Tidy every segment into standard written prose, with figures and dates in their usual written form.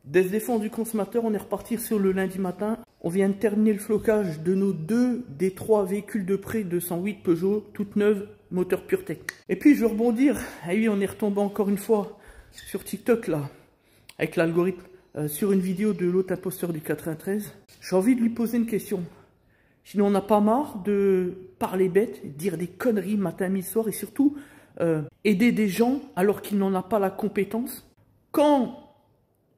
Des défenses du consommateur, on est reparti sur le lundi matin. On vient de terminer le flocage de nos 2 des 3 véhicules de prêt 208 Peugeot, toutes neuves, moteur PureTech. Et puis je veux rebondir, ah oui, on est retombé encore une fois sur TikTok là, avec l'algorithme, sur une vidéo de l'autre imposteur du 93. J'ai envie de lui poser une question. Sinon on n'a pas marre de parler bête, dire des conneries matin, midi, soir et surtout aider des gens alors qu'il n'en a pas la compétence. Quand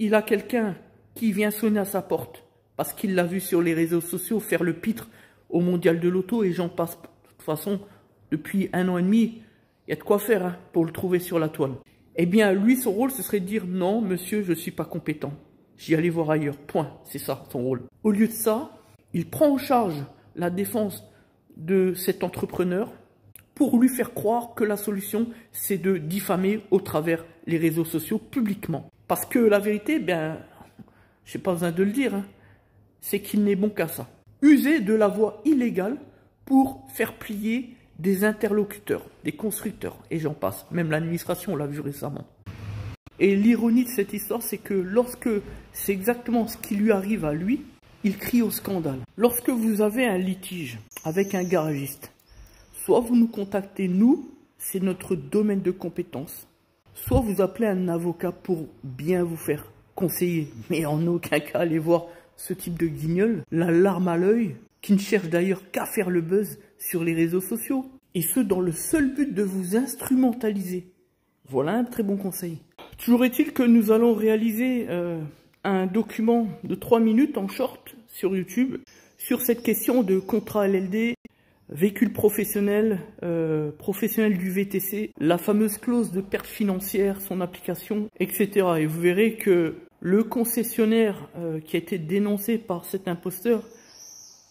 il a quelqu'un qui vient sonner à sa porte parce qu'il l'a vu sur les réseaux sociaux faire le pitre au mondial de l'auto et j'en passe. De toute façon, depuis 1 an et demi, il y a de quoi faire hein, pour le trouver sur la toile. Eh bien, lui, son rôle, ce serait de dire non, monsieur, je ne suis pas compétent. J'y allais voir ailleurs. Point. C'est ça, son rôle. Au lieu de ça, il prend en charge la défense de cet entrepreneur pour lui faire croire que la solution, c'est de diffamer au travers les réseaux sociaux publiquement. Parce que la vérité, ben, je n'ai pas besoin de le dire, hein, c'est qu'il n'est bon qu'à ça. User de la voie illégale pour faire plier des interlocuteurs, des constructeurs, et j'en passe. Même l'administration, on l'a vu récemment. Et l'ironie de cette histoire, c'est que lorsque c'est exactement ce qui lui arrive à lui, il crie au scandale. Lorsque vous avez un litige avec un garagiste, soit vous nous contactez, nous, c'est notre domaine de compétence, soit vous appelez un avocat pour bien vous faire conseiller, mais en aucun cas aller voir ce type de guignol, la larme à l'œil, qui ne cherche d'ailleurs qu'à faire le buzz sur les réseaux sociaux, et ce dans le seul but de vous instrumentaliser. Voilà un très bon conseil. Toujours est-il que nous allons réaliser un document de 3 minutes en short sur YouTube sur cette question de contrat LLD, véhicule professionnel, professionnel du VTC, la fameuse clause de perte financière, son application, etc. Et vous verrez que le concessionnaire qui a été dénoncé par cet imposteur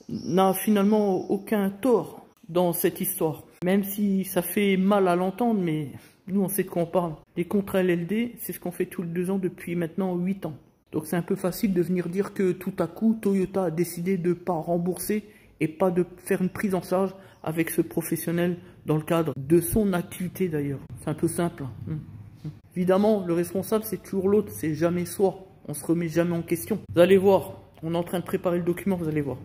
n'a finalement aucun tort dans cette histoire. Même si ça fait mal à l'entendre, mais nous on sait de quoi on parle. Les contrats LLD, c'est ce qu'on fait tous les 2 ans depuis maintenant 8 ans. Donc c'est un peu facile de venir dire que tout à coup, Toyota a décidé de ne pas rembourser et pas de faire une prise en charge avec ce professionnel dans le cadre de son activité d'ailleurs. C'est un peu simple. Évidemment, le responsable, c'est toujours l'autre, c'est jamais soi. On se remet jamais en question. Vous allez voir, on est en train de préparer le document, vous allez voir.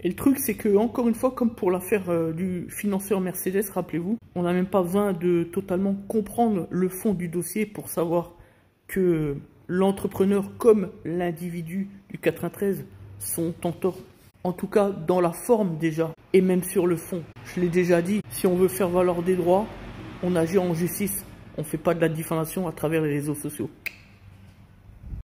Et le truc, c'est que, encore une fois, comme pour l'affaire du financeur Mercedes, rappelez-vous, on n'a même pas besoin de totalement comprendre le fond du dossier pour savoir que l'entrepreneur comme l'individu du 93 sont en tort. En tout cas, dans la forme déjà, et même sur le fond. Je l'ai déjà dit, si on veut faire valoir des droits, on agit en justice. On ne fait pas de la diffamation à travers les réseaux sociaux.